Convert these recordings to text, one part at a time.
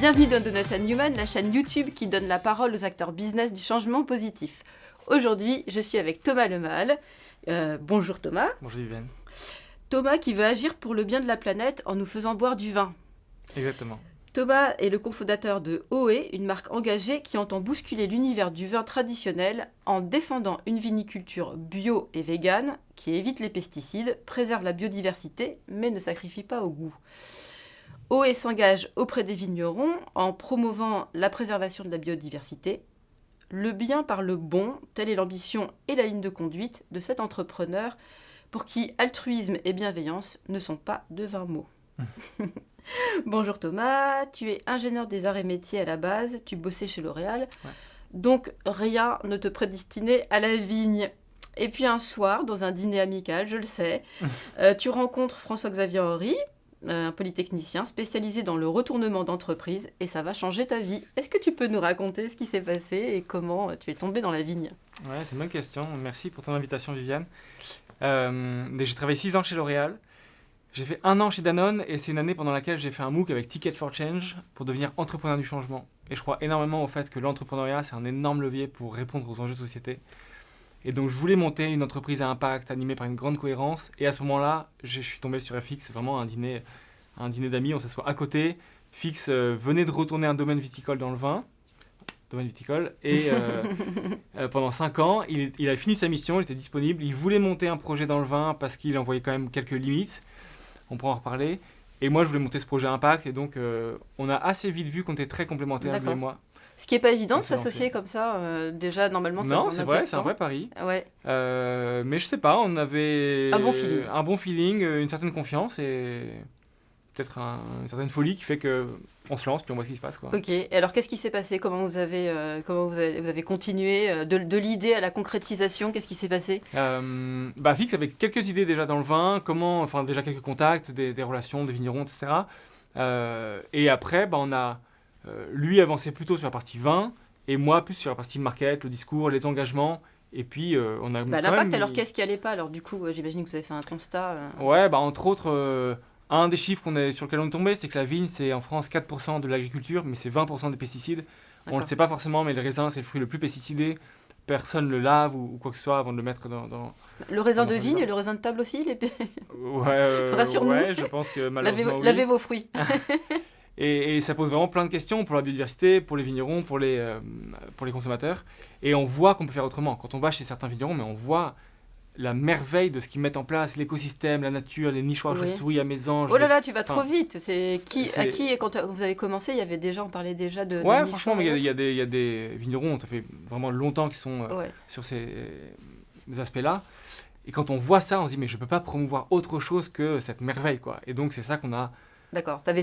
Bienvenue dans Donuts and Human, la chaîne YouTube qui donne la parole aux acteurs business du changement positif. Aujourd'hui, je suis avec Thomas Lemal. Bonjour Thomas. Bonjour Viviane. Thomas qui veut agir pour le bien de la planète en nous faisant boire du vin. Exactement. Thomas est le cofondateur de OE, une marque engagée qui entend bousculer l'univers du vin traditionnel en défendant une viniculture bio et végane qui évite les pesticides, préserve la biodiversité mais ne sacrifie pas au goût. OE s'engage auprès des vignerons en promouvant la préservation de la biodiversité. Le bien par le bon, telle est l'ambition et la ligne de conduite de cet entrepreneur pour qui altruisme et bienveillance ne sont pas de vains mots. Bonjour Thomas, tu es ingénieur des arts et métiers à la base, tu bossais chez L'Oréal, donc rien ne te prédestinait à la vigne. Et puis un soir, dans un dîner amical, je le sais, tu rencontres François-Xavier Henry, un polytechnicien spécialisé dans le retournement d'entreprise, et ça va changer ta vie. Est-ce que tu peux nous raconter ce qui s'est passé et comment tu es tombé dans la vigne ? Ouais, c'est une bonne question. Merci pour ton invitation, Viviane. J'ai travaillé 6 ans chez L'Oréal. J'ai fait 1 an chez Danone et c'est une année pendant laquelle j'ai fait un MOOC avec Ticket for Change pour devenir entrepreneur du changement. Et je crois énormément au fait que l'entrepreneuriat, c'est un énorme levier pour répondre aux enjeux de société. Et donc, je voulais monter une entreprise à impact animée par une grande cohérence. Et à ce moment-là, je suis tombé sur FX, vraiment un dîner d'amis, on s'assoit à côté. FX venait de retourner un domaine viticole dans le vin. Domaine viticole. Et pendant 5 ans, il a fini sa mission, il était disponible. Il voulait monter un projet dans le vin parce qu'il en voyait quand même quelques limites. On pourra en reparler. Et moi, je voulais monter ce projet Impact. Et donc, on a assez vite vu qu'on était très complémentaires, lui et moi. Ce qui n'est pas évident de s'associer comme ça. Déjà, normalement, ça non, c'est vrai, c'est un vrai pari. Ouais. Mais je sais pas, on avait un bon feeling, une certaine confiance et peut-être une certaine folie qui fait qu'on se lance puis on voit ce qui se passe, quoi. Ok. Et alors, qu'est-ce qui s'est passé ? Comment vous avez continué de l'idée à la concrétisation ? Qu'est-ce qui s'est passé ? Fix avait quelques idées déjà dans le vin, déjà quelques contacts, des relations, des vignerons, etc. Et après, on a lui avancé plutôt sur la partie vin et moi plus sur la partie market, le discours, les engagements. Et puis on a l'impact, alors qu'est-ce qui allait pas ? Alors du coup, j'imagine que vous avez fait un constat. Ouais, entre autres, un des chiffres sur lequel on est tombé, c'est que la vigne, c'est en France 4% de l'agriculture, mais c'est 20% des pesticides. D'accord. On le sait pas forcément, mais le raisin, c'est le fruit le plus pesticidé. Personne le lave ou quoi que ce soit avant de le mettre dans le raisin de vigne et le raisin de table aussi Rassure-nous. Ouais, je pense que malheureusement lavez vos fruits. Et ça pose vraiment plein de questions pour la biodiversité, pour les vignerons, pour les consommateurs. Et on voit qu'on peut faire autrement. Quand on va chez certains vignerons, mais on voit la merveille de ce qu'ils mettent en place, l'écosystème, la nature, les nichoirs chauves-souris à mésanges. Oh là là, tu vas trop vite. Quand vous avez commencé, on parlait déjà de ouais, franchement, il y a des vignerons, ça fait vraiment longtemps qu'ils sont sur ces aspects-là. Et quand on voit ça, on se dit, mais je ne peux pas promouvoir autre chose que cette merveille, quoi. Et donc, c'est ça qu'on a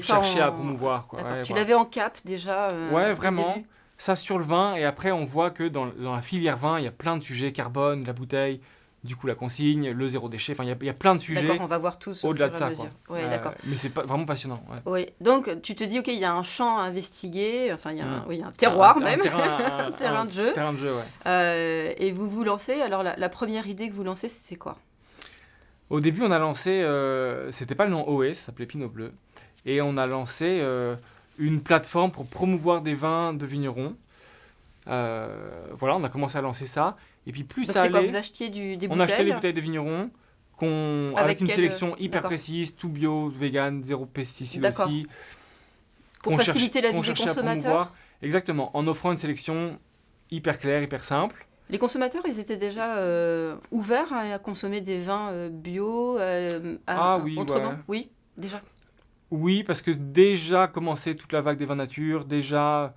cherché à promouvoir, quoi. Ouais, tu l'avais en cap déjà ouais, vraiment. Ça sur le vin. Et après, on voit que dans la filière vin, il y a plein de sujets, carbone, la bouteille, du coup la consigne, le zéro déchet. Enfin, il y a plein de sujets. D'accord, on va voir tous au-delà de ça, quoi. Ouais, d'accord. Mais c'est vraiment passionnant. Ouais. Oui, donc tu te dis, ok, il y a un champ à investiguer, enfin, il y a un terroir même, un terrain de jeu. Terrain de jeu, ouais. Et vous vous lancez, alors la première idée que vous lancez, c'était quoi ? Au début, on a lancé, c'était pas le nom OE, ça s'appelait Pinot Bleu. Et on a lancé une plateforme pour promouvoir des vins de vignerons. On a commencé à lancer ça. Et puis plus donc ça c'est allait... quoi, vous achetiez des bouteilles ? On achetait des bouteilles de vignerons avec une sélection hyper précise, tout bio, vegan, zéro pesticides aussi. Pour faciliter la vie des consommateurs ? Exactement, en offrant une sélection hyper claire, hyper simple. Les consommateurs, ils étaient déjà ouverts à consommer des vins bio autrement ? Oui, déjà. Oui, parce que déjà commençait toute la vague des vins nature. Déjà,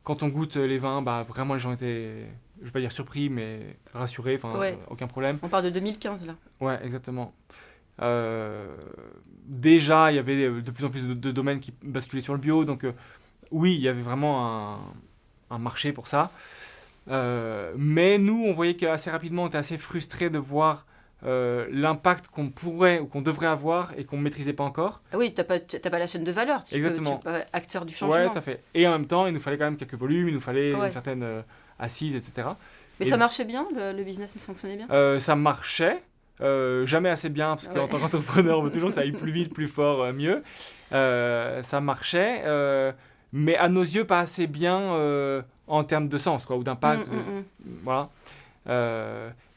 quand on goûte les vins, vraiment les gens étaient, je ne vais pas dire surpris, mais rassurés, aucun problème. On parle de 2015 là. Ouais, exactement. Déjà, il y avait de plus en plus de domaines qui basculaient sur le bio. Donc oui, il y avait vraiment un marché pour ça. Mais nous, on voyait qu'assez rapidement, on était assez frustrés de voir l'impact qu'on pourrait ou qu'on devrait avoir et qu'on ne maîtrisait pas encore. Ah oui, tu n'as pas la chaîne de valeur, tu n'es pas acteur du changement. Ouais, ça fait. Et en même temps, il nous fallait quand même quelques volumes, il nous fallait une certaine assise, etc. Mais ça marchait bien, le business fonctionnait bien ? Ça marchait, jamais assez bien, parce qu'en tant qu'entrepreneur, on veut toujours que ça aille plus vite, plus fort, mieux. Ça marchait. mais à nos yeux pas assez bien en termes de sens, quoi, ou d'impact. Voilà.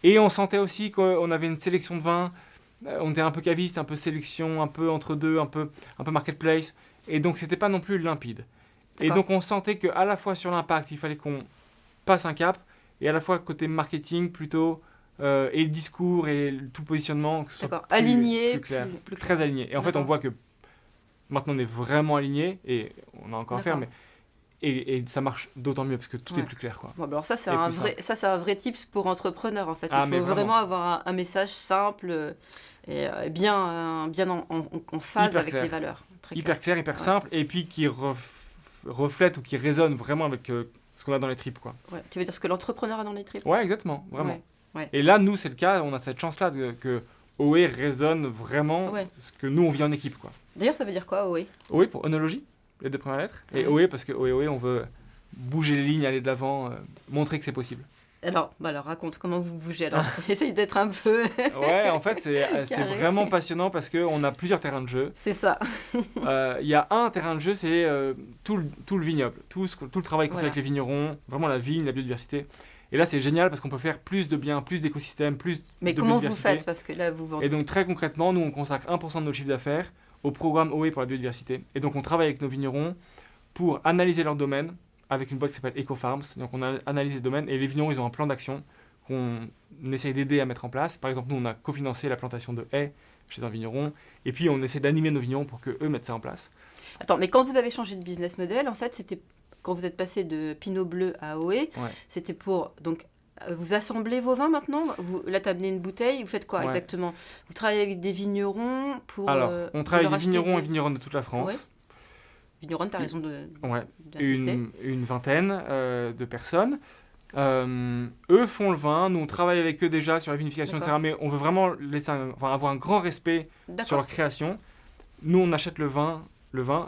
Et on sentait aussi qu'on avait une sélection de vins. On était un peu caviste, un peu sélection, un peu entre deux, un peu marketplace. Et donc, c'était pas non plus limpide. Et donc, on sentait qu'à la fois sur l'impact, il fallait qu'on passe un cap, et à la fois côté marketing plutôt, et le discours et tout le positionnement, que ce soit aligné, plus clair, très aligné. Et en fait, on voit que maintenant, on est vraiment aligné, et on a encore à faire, mais et ça marche d'autant mieux parce que tout est plus clair, quoi. Bon, alors ça c'est un vrai tips pour entrepreneurs, en fait. Il faut vraiment avoir un message simple et bien en phase avec les valeurs. Hyper clair, hyper simple, et puis qui reflète ou qui résonne vraiment avec ce qu'on a dans les tripes, quoi. Ouais. Tu veux dire ce que l'entrepreneur a dans les tripes? Ouais, exactement, vraiment. Ouais. Et là, nous, c'est le cas, on a cette chance-là que OE résonne vraiment ce que nous, on vit en équipe, quoi. D'ailleurs, ça veut dire quoi, OE? OE pour onologie, les 2 premières lettres, et OE parce que OE, on veut bouger les lignes, aller de l'avant, montrer que c'est possible. Alors, raconte, comment vous bougez alors? Essaye d'être un peu... Ouais, en fait, c'est vraiment passionnant parce qu'on a plusieurs terrains de jeu. C'est ça. Il y a un terrain de jeu, c'est tout le vignoble, tout le travail qu'on fait avec les vignerons, vraiment la vigne, la biodiversité. Et là, c'est génial parce qu'on peut faire plus de biens, plus d'écosystèmes, plus Mais de comment biodiversité. vous faites? Parce que là, vous vendez... Et donc, très concrètement, nous, on consacre 1% de notre chiffre d'affaires au programme OE pour la biodiversité. Et donc, on travaille avec nos vignerons pour analyser leur domaine avec une boîte qui s'appelle EcoFarms. Donc, on a analysé le domaine et les vignerons, ils ont un plan d'action qu'on essaye d'aider à mettre en place. Par exemple, nous, on a cofinancé la plantation de haies chez un vigneron. Et puis, on essaie d'animer nos vignerons pour qu'eux mettent ça en place. Attends, mais quand vous avez changé de business model, en fait, c'était quand vous êtes passé de Pinot Bleu à OE, c'était pour... Donc, vous assemblez vos vins maintenant? Là, tu as amené une bouteille, vous faites quoi exactement? Vous travaillez avec des vignerons pour... Alors, on travaille avec des vignerons et vigneronnes de toute la France. Vigneronnes, tu as raison d'insister. Une vingtaine de personnes. Eux font le vin, nous on travaille avec eux déjà sur la vinification, etc. Mais on veut vraiment avoir un grand respect sur leur création. Nous, on achète le vin,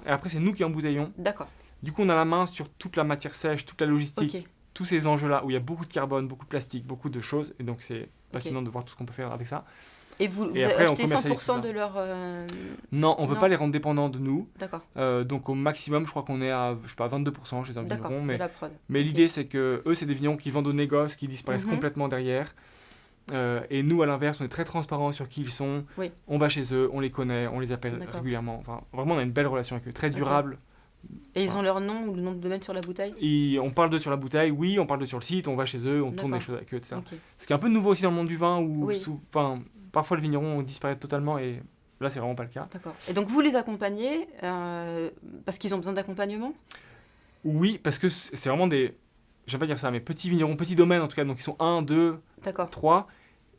et après, c'est nous qui embouteillons. D'accord. Du coup, on a la main sur toute la matière sèche, toute la logistique, tous ces enjeux-là où il y a beaucoup de carbone, beaucoup de plastique, beaucoup de choses. Et donc, c'est passionnant de voir tout ce qu'on peut faire avec ça. Et vous après, achetez 100% de leur... Non, on ne veut pas les rendre dépendants de nous. D'accord. Donc, au maximum, je crois qu'on est à 22% chez un vigneron. Mais l'idée, c'est que eux, c'est des vignerons qui vendent au négoce, qui disparaissent complètement derrière. Et nous, à l'inverse, on est très transparents sur qui ils sont. On va chez eux, on les connaît, on les appelle régulièrement. Enfin, vraiment, on a une belle relation avec eux, très durable. Et ils ont leur nom ou le nom de domaine sur la bouteille? On parle d'eux sur la bouteille, oui, on parle d'eux sur le site, on va chez eux, on tourne des choses avec eux, etc. Ce qui est un peu nouveau aussi dans le monde du vin, où parfois le vigneron disparaît totalement, et là, c'est vraiment pas le cas. D'accord. Et donc, vous les accompagnez parce qu'ils ont besoin d'accompagnement? Oui, parce que c'est vraiment des... J'aime pas dire ça, mais petits vignerons, petits domaines en tout cas, donc ils sont 1, 2, 3,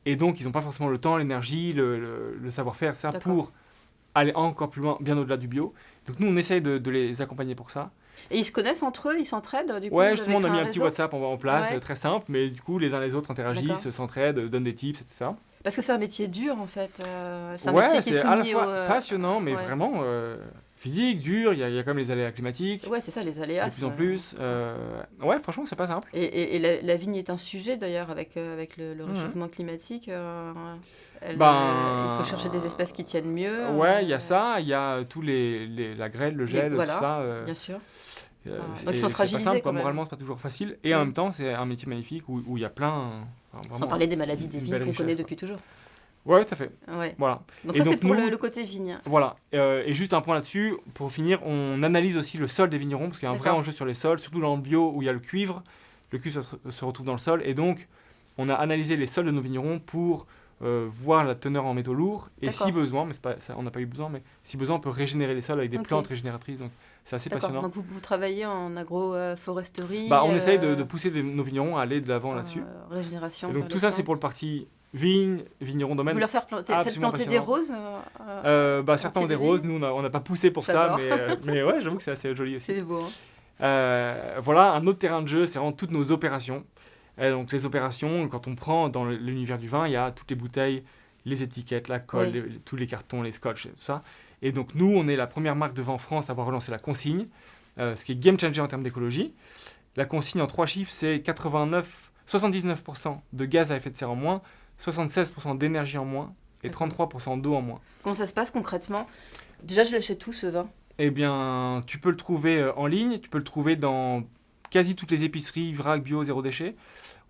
et donc ils n'ont pas forcément le temps, l'énergie, le savoir-faire, ça, pour aller encore plus loin, bien au-delà du bio. Donc nous, on essaye de les accompagner pour ça. Et ils se connaissent entre eux, ils s'entraident du coup? Ouais, justement, on a mis un petit WhatsApp en place, très simple, mais du coup, les uns les autres interagissent, s'entraident, donnent des tips, etc. Parce que c'est un métier dur, en fait. C'est un métier qui est soumis à la fois passionnant, mais vraiment physique, dur. Il y a quand même les aléas climatiques. Ouais, c'est ça, les aléas. De plus en plus. Ouais, franchement, c'est pas simple. Et la vigne est un sujet, d'ailleurs, avec le réchauffement climatique. Il faut chercher des espèces qui tiennent mieux. Ouais, il y a ça. Il y a tous la grêle, le gel, tout ça. Bien sûr. Donc ils sont fragilisés. C'est pas simple, moralement, c'est pas toujours facile. Et en même temps, c'est un métier magnifique où il y a plein... Sans parler des maladies des vignes qu'on connaît depuis toujours. Ouais, tout à fait. Voilà. Donc ça, c'est pour le côté vigne. Voilà. Et juste un point là-dessus, pour finir, on analyse aussi le sol des vignerons, parce qu'il y a un vrai enjeu sur les sols, surtout dans le bio où il y a le cuivre. Le cuivre se retrouve dans le sol. Et donc, on a analysé les sols de nos vignerons pour voir la teneur en métaux lourds. Et si besoin, mais on n'a pas eu besoin, mais si besoin, on peut régénérer les sols avec des plantes régénératrices. Donc, c'est assez passionnant. Donc vous travaillez en agroforesterie. On essaye de pousser nos vignerons à aller de l'avant là-dessus. Régénération. Et donc tout ça, c'est pour le parti vigne, vigneron, domaine. Vous leur faites planter des roses certains ont des roses, nous on n'a pas poussé pour ça, mais ouais, j'avoue que c'est assez joli aussi. C'est beau. Voilà, un autre terrain de jeu, c'est vraiment toutes nos opérations. Donc les opérations, quand on prend dans l'univers du vin, il y a toutes les bouteilles, les étiquettes, la colle, tous les cartons, les scotch, et tout ça. Et donc nous, on est la première marque de vin en France à avoir relancé la consigne, ce qui est game changer en termes d'écologie. La consigne en 3 chiffres, c'est 79% de gaz à effet de serre en moins, 76% d'énergie en moins et 33% d'eau en moins. Comment ça se passe concrètement? Déjà, je l'achète tout ce vin. Eh bien, tu peux le trouver en ligne, tu peux le trouver dans quasi toutes les épiceries, vrac, bio, zéro déchet.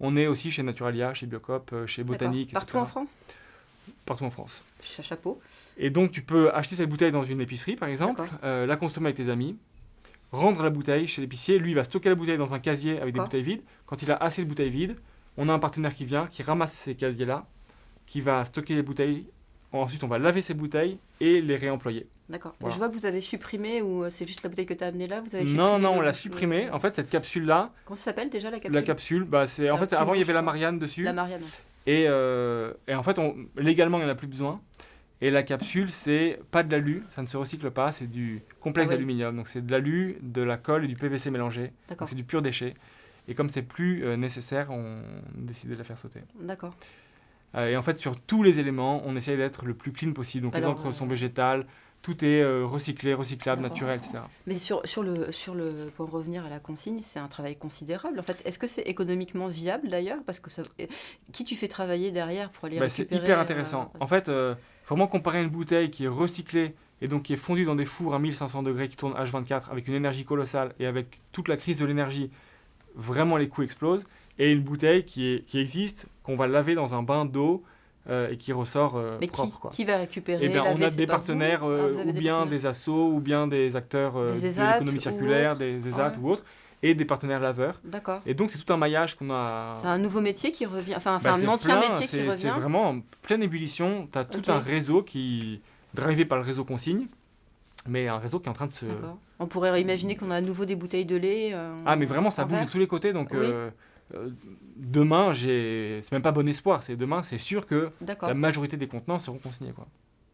On est aussi chez Naturalia, chez Biocoop, chez Botanique, Partout etc. en France? Partout en France. Chapeau. Et donc, tu peux acheter cette bouteille dans une épicerie, par exemple, la consommer avec tes amis, rendre la bouteille chez l'épicier. Lui, il va stocker la bouteille dans un casier avec des bouteilles vides. Quand il a assez de bouteilles vides, on a un partenaire qui vient, qui ramasse ces casiers-là, qui va stocker les bouteilles. Ensuite, on va laver ces bouteilles et les réemployer. D'accord. Voilà. Je vois que vous avez supprimé, ou c'est juste la bouteille que tu as amenée là, vous avez Non, supprimé on le- l'a supprimée. En fait, cette capsule-là, Comment ça s'appelle déjà la capsule? la capsule, bah, c'est en Un fait petit avant il y mot, avait je la crois. Marianne dessus La Marianne. et en fait légalement il n'y en a plus besoin. Et la capsule, c'est pas de l'alu, ça ne se recycle pas, c'est du complexe Ah oui. d'aluminium. Donc c'est de l'alu, de la colle et du PVC mélangé. D'accord. Donc c'est du pur déchet. Et comme c'est plus nécessaire, on a décidé de la faire sauter. D'accord. Et en fait, sur tous les éléments, on essaye d'être le plus clean possible. Donc les Alors, encres sont végétales, tout est recyclé, recyclable, D'accord. naturel, etc. Mais pour revenir à la consigne, c'est un travail considérable. En fait, est-ce que c'est économiquement viable d'ailleurs? Parce que qui tu fais travailler derrière pour aller C'est récupérer hyper intéressant. En fait, vraiment comparer une bouteille qui est recyclée et donc qui est fondue dans des fours à 1500 degrés qui tournent H24 avec une énergie colossale et avec toute la crise de l'énergie, vraiment les coûts explosent. Et une bouteille qui existe, qu'on va laver dans un bain d'eau et qui ressort Mais propre. Quoi. qui va récupérer? Eh bien, on laver, a c'est des pas vous? partenaires, Ah, vous avez ou des bien partenaires. des assos, ou bien des acteurs Des de ESAT l'économie ou circulaire, autres. des ESAT Ouais. ou autres, et des partenaires laveurs. D'accord. Et donc, c'est tout un maillage qu'on a. C'est un nouveau métier qui revient. Enfin, c'est Bah, un ancien plein, métier qui c'est revient. vraiment en pleine ébullition. Tu as tout Ok. un réseau qui drivé par le réseau consigne, mais un réseau qui est en train de se. D'accord. On pourrait imaginer qu'on a à nouveau des bouteilles de lait. Ah, mais vraiment, ça en bouge de verre. tous les côtés. Donc, Oui. demain, c'est même pas bon espoir. C'est demain, c'est sûr que D'accord. la majorité des contenants seront consignés quoi,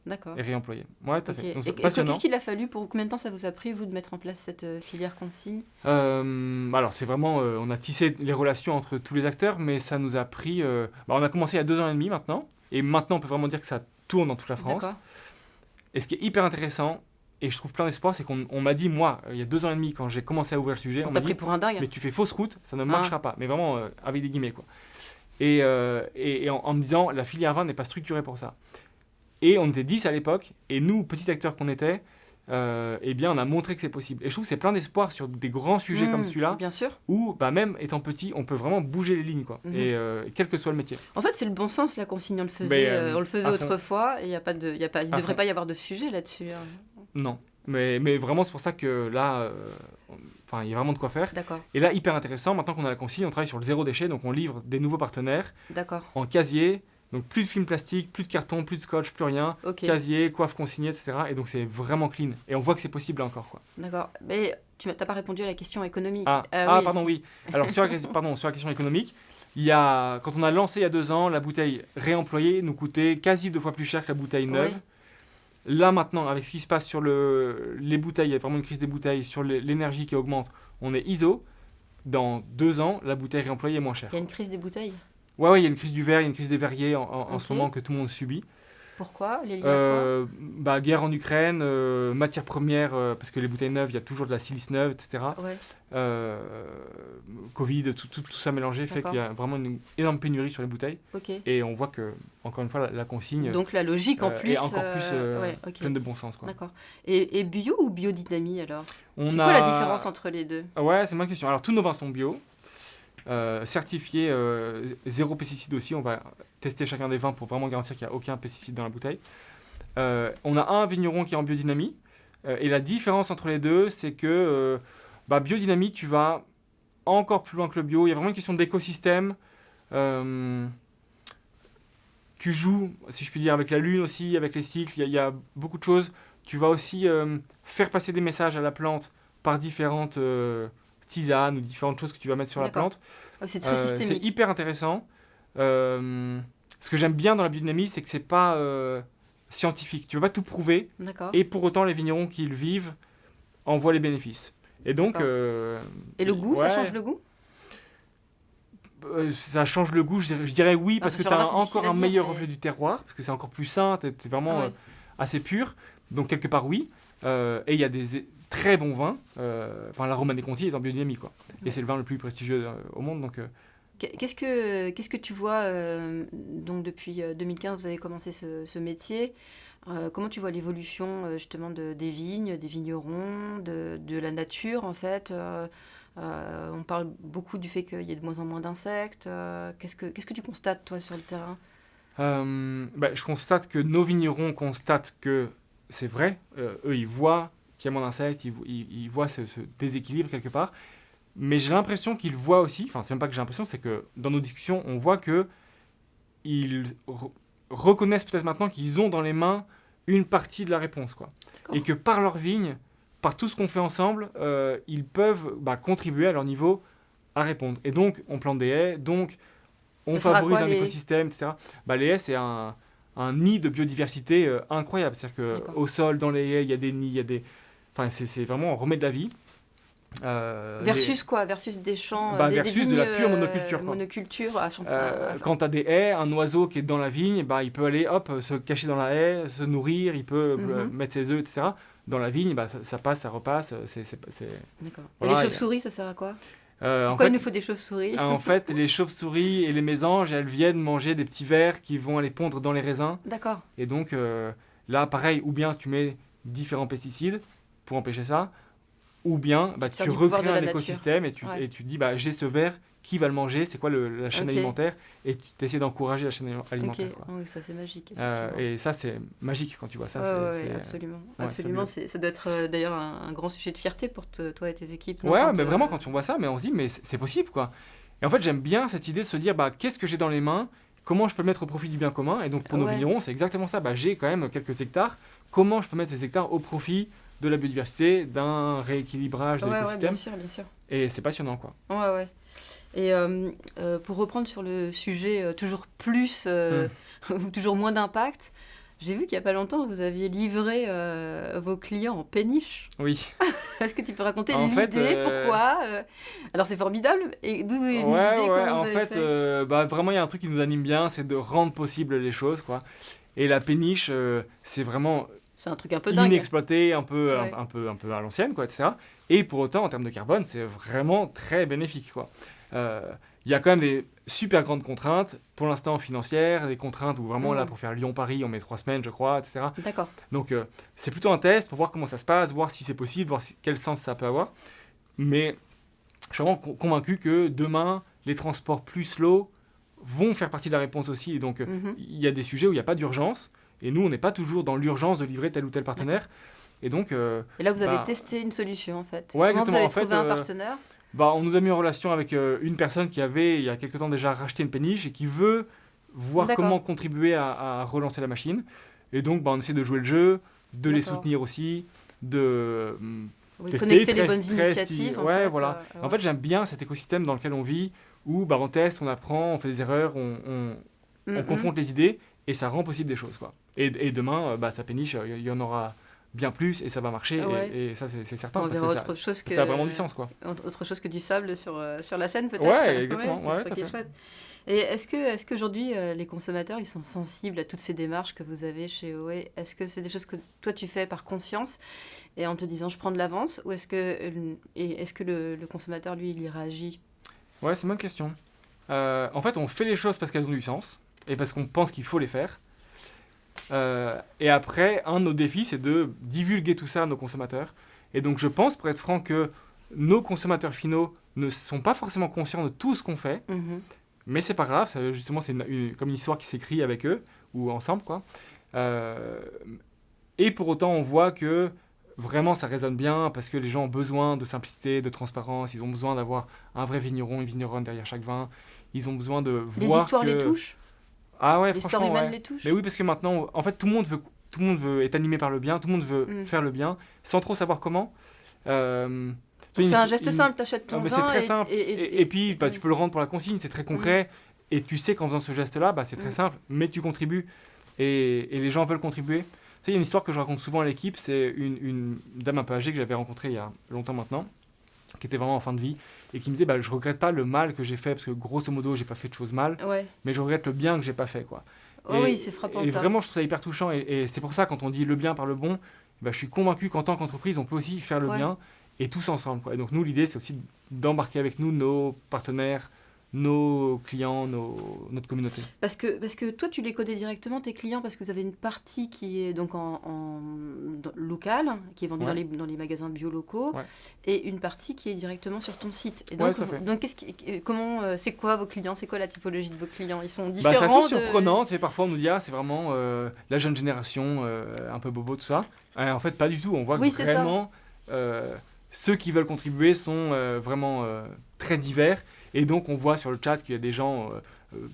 D'accord. et réemployés. Ouais, tout à Ok. fait. Donc, Et c'est passionnant. qu'est-ce qu'il a fallu pour combien de temps ça vous a pris vous de mettre en place cette filière consigne? Alors, c'est vraiment. On a tissé les relations entre tous les acteurs, mais ça nous a pris. On a commencé il y a 2 ans et demi maintenant. Et maintenant, on peut vraiment dire que ça tourne dans toute la France. D'accord. Et ce qui est hyper intéressant, et je trouve plein d'espoir, c'est qu'on m'a dit, moi, il y a 2 ans et demi, quand j'ai commencé à ouvrir le sujet, on On m'a t'a pris dit, pour un dingue. mais tu fais fausse route, ça ne marchera pas. Mais vraiment, avec des guillemets, quoi. Et en me disant, la filière vin n'est pas structurée pour ça. Et on était 10 à l'époque, et nous, petits acteurs qu'on était, eh bien, on a montré que c'est possible. Et je trouve que c'est plein d'espoir sur des grands sujets comme celui-là, Bien sûr. où, même étant petit, on peut vraiment bouger les lignes, quoi. Mhm. Et quel que soit le métier. En fait, c'est le bon sens, la consigne. On le faisait, Mais, on le faisait à fond. autrefois, et il ne À devrait fond. pas y avoir de sujet là-dessus. Hein. Non. Mais vraiment, c'est pour ça que là, il y a vraiment de quoi faire. D'accord, Et là, hyper intéressant, maintenant qu'on a la consigne, on travaille sur le zéro déchet, donc on livre des nouveaux partenaires d'accord. en casier, donc plus de film plastique, plus de carton, plus de scotch, plus rien, Ok, casier, coiffe consignée, etc. Et donc c'est vraiment clean. Et on voit que c'est possible là encore, quoi. d'accord. Mais tu n'as pas répondu à la question économique. Oui. Oui. Pardon, oui. Alors sur la question économique, quand on a lancé il y a 2 ans, la bouteille réemployée nous coûtait quasi 2 fois plus cher que la bouteille neuve. Oui. Là maintenant, avec ce qui se passe sur les bouteilles, il y a vraiment une crise des bouteilles, sur l'énergie qui augmente, on est ISO. Dans 2 ans, la bouteille réemployée est moins chère. Il y a une crise des bouteilles. Ouais, il y a une crise du verre, il y a une crise des verriers en Ok. ce moment que tout le monde subit. Pourquoi? Les liés à quoi? Guerre en Ukraine, matières premières, parce que les bouteilles neuves, il y a toujours de la silice neuve, etc. Ouais. Covid, tout ça mélangé fait D'accord. qu'il y a vraiment une énorme pénurie sur les bouteilles. Ok. Et on voit que, encore une fois, la consigne Donc la logique en plus. est encore plus ouais, ok. pleine de bon sens, quoi. D'accord. Et bio ou biodynamie alors? On C'est a... quoi la différence entre les deux? Ouais, c'est ma question. Alors, tous nos vins sont bio, certifiés zéro pesticide aussi. On va tester chacun des vins pour vraiment garantir qu'il n'y a aucun pesticide dans la bouteille. On a un vigneron qui est en biodynamie. Et la différence entre les deux, c'est que biodynamie, tu vas encore plus loin que le bio. Il y a vraiment une question d'écosystème. Tu joues, si je puis dire, avec la lune aussi, avec les cycles. Il y a beaucoup de choses. Tu vas aussi faire passer des messages à la plante par différentes tisanes ou différentes choses que tu vas mettre sur la D'accord. plante. Oh, c'est très C'est systémique. hyper intéressant. Ce que j'aime bien dans la biodynamie, c'est que c'est pas scientifique. Tu ne vas pas tout prouver. D'accord. Et pour autant, les vignerons qui le vivent en voient les bénéfices. Et donc... D'accord. Et le goût, ça ouais, change le goût? ça change le goût, je dirais oui, Ah, parce que ça, tu as vraiment, c'est encore difficile à un dire, meilleur mais- reflet du terroir, parce que c'est encore plus sain, c'est vraiment Ah ouais. assez pur. Donc quelque part oui. Et il y a des très bons vins. La Romanée Conti est en biodynamie, quoi. Ouais. Et c'est le vin le plus prestigieux au monde, donc Qu'est-ce que tu vois donc depuis 2015, vous avez commencé ce métier. Comment tu vois l'évolution justement des vignes, des vignerons, de la nature en fait on parle beaucoup du fait qu'il y ait de moins en moins d'insectes. Qu'est-ce que tu constates toi sur le terrain? Je constate que nos vignerons constatent que c'est vrai. Eux, ils voient qu'il y a moins d'insectes, ils voient ce déséquilibre quelque part. Mais j'ai l'impression qu'ils voient aussi, enfin c'est même pas que j'ai l'impression, c'est que dans nos discussions, on voit que ils reconnaissent peut-être maintenant qu'ils ont dans les mains une partie de la réponse, quoi. D'accord. Et que par leur vigne, par tout ce qu'on fait ensemble, ils peuvent contribuer à leur niveau à répondre. Et donc, on plante des haies, donc on Ça sert à favorise quoi, un les haies? écosystème, etc. Les haies, c'est un nid de biodiversité incroyable. C'est-à-dire D'accord. qu'au sol, dans les haies, il y a des nids, il y a des... Enfin, c'est vraiment, on remet de la vie. Versus quoi? Versus des champs, Versus des vignes de la pure monoculture, quoi. monoculture à Quand tu as des haies, un oiseau qui est dans la vigne, il peut aller se cacher dans la haie, se nourrir, il peut mettre ses œufs, etc. Dans la vigne, ça passe, ça repasse. D'accord. Voilà, Et les chauves-souris, ça sert à quoi? en Pourquoi il fait, nous faut des chauves-souris? en fait, les chauves-souris et les mésanges, elles viennent manger des petits vers qui vont aller pondre dans les raisins. D'accord. Et donc, là, pareil, ou bien tu mets différents pesticides pour empêcher ça, ou bien sers tu du pouvoir recrées de la un nature. écosystème Ouais. et tu dis j'ai ce ver, qui va le manger, c'est quoi la chaîne Ok. alimentaire, et tu essaies d'encourager la chaîne alimentaire. Ok. Quoi. Oui, ça c'est magique. Effectivement. Et ça, c'est magique quand tu vois ça. Ouais, absolument. ouais, Absolument. c'est Ça doit être d'ailleurs un grand sujet de fierté pour toi et tes équipes. non, ouais, quand, mais vraiment, quand on voit ça, mais on se dit, mais c'est possible, quoi. Et en fait, j'aime bien cette idée de se dire, qu'est-ce que j'ai dans les mains, comment je peux le mettre au profit du bien commun. Et donc, pour nos Ouais. vignerons, c'est exactement ça. J'ai quand même quelques hectares. Comment je peux mettre ces hectares au profit de la biodiversité, d'un rééquilibrage de Ouais, l'écosystème. bien sûr. Et c'est passionnant, quoi. Ouais. Et pour reprendre sur le sujet toujours plus ou toujours moins d'impact, j'ai vu qu'il n'y a pas longtemps, vous aviez livré vos clients en péniche. Oui. Est-ce que tu peux raconter En fait, l'idée, pourquoi Alors c'est formidable. Et d'où est venue l'idée? Ouais. Comment En vous avez fait, fait vraiment, il y a un truc qui nous anime bien, c'est de rendre possible les choses, quoi. Et la péniche, c'est vraiment C'est un truc un peu dingue. inexploité, un peu Ouais. un peu à l'ancienne, quoi, etc. Et pour autant, en termes de carbone, c'est vraiment très bénéfique, quoi. Il y a quand même des super grandes contraintes, pour l'instant financières, des contraintes où vraiment là, pour faire Lyon-Paris, on met 3 semaines, je crois, etc. D'accord. Donc c'est plutôt un test pour voir comment ça se passe, voir si c'est possible, voir quel sens ça peut avoir. Mais je suis vraiment convaincu que demain, les transports plus slow vont faire partie de la réponse aussi. Et donc il y a des sujets où il n'y a pas d'urgence. Et nous, on n'est pas toujours dans l'urgence de livrer tel ou tel partenaire. Et donc... Et là, vous avez testé une solution, en fait. Ouais, Comment vous exactement. avez En fait, trouvé un partenaire? on nous a mis en relation avec une personne qui avait, il y a quelques temps déjà, racheté une péniche et qui veut voir D'accord. comment contribuer à relancer la machine. Et donc, on essaie de jouer le jeu, de les D'accord. soutenir aussi, de Oui, tester, connecter les très- bonnes très initiatives. ouais, en fait, voilà. ouais. En fait, j'aime bien cet écosystème dans lequel on vit, où on teste, on apprend, on fait des erreurs, on confronte les idées, et ça rend possible des choses, quoi. Et demain, sa péniche, il y en aura bien plus, et ça va marcher, Ouais. et ça, c'est certain, On parce verra que autre chose que ça a vraiment du sens, quoi. autre chose que du sable sur la Seine, peut-être. Ouais, exactement. c'est Ouais, ça tout à qui est fait. chouette. Et est-ce qu'aujourd'hui, les consommateurs, ils sont sensibles à toutes ces démarches que vous avez chez OE? Est-ce que c'est des choses que toi, tu fais par conscience et en te disant, je prends de l'avance? Ou est-ce que le consommateur, lui, il y réagit? Ouais, c'est une bonne question. En fait, on fait les choses parce qu'elles ont du sens, et parce qu'on pense qu'il faut les faire. Et après, un de nos défis, c'est de divulguer tout ça à nos consommateurs. Et donc, je pense, pour être franc, que nos consommateurs finaux ne sont pas forcément conscients de tout ce qu'on fait, Mhm. mais c'est pas grave. Justement, c'est comme une histoire qui s'écrit avec eux, ou ensemble, quoi. Et pour autant, on voit que vraiment, ça résonne bien, parce que les gens ont besoin de simplicité, de transparence, ils ont besoin d'avoir un vrai vigneron, une vigneronne derrière chaque vin. Ils ont besoin de Les voir histoires que... les touchent? Ah ouais, L'histoire franchement, humaine ouais. les touche? Mais oui, parce que maintenant, en fait, tout le monde veut être animé par le bien, tout le monde veut faire le bien, sans trop savoir comment. Donc c'est un geste simple, t'achètes ton mais vin c'est très et- simple. et- Et puis, tu peux le rendre pour la consigne, c'est très concret. Et tu sais qu'en faisant ce geste-là, c'est très Mm. simple, mais tu contribues. Et les gens veulent contribuer. Tu sais, il y a une histoire que je raconte souvent à l'équipe, c'est une dame un peu âgée que j'avais rencontrée il y a longtemps maintenant, qui était vraiment en fin de vie, et qui me disait, je regrette pas le mal que j'ai fait, parce que grosso modo, j'ai pas fait de choses mal, Ouais. mais je regrette le bien que j'ai pas fait, quoi. Oh oui, c'est frappant Et ça. vraiment, je trouve ça hyper touchant. Et c'est pour ça, quand on dit le bien par le bon, je suis convaincu qu'en tant qu'entreprise, on peut aussi faire le Ouais. bien, et tous ensemble, quoi. Et donc nous, l'idée, c'est aussi d'embarquer avec nous nos partenaires, nos clients, notre communauté. Parce que toi, tu les connais directement, tes clients, parce que vous avez une partie qui est donc locale, qui est vendue dans les magasins bio locaux, et une partie qui est directement sur ton site. Et donc, c'est quoi vos clients? C'est quoi la typologie de vos clients? Ils sont différents? C'est assez surprenant. Parfois, on nous dit c'est vraiment la jeune génération, un peu bobo, tout ça. En fait, pas du tout. On voit que vraiment, ceux qui veulent contribuer sont vraiment très divers. Et donc, on voit sur le chat qu'il y a des gens,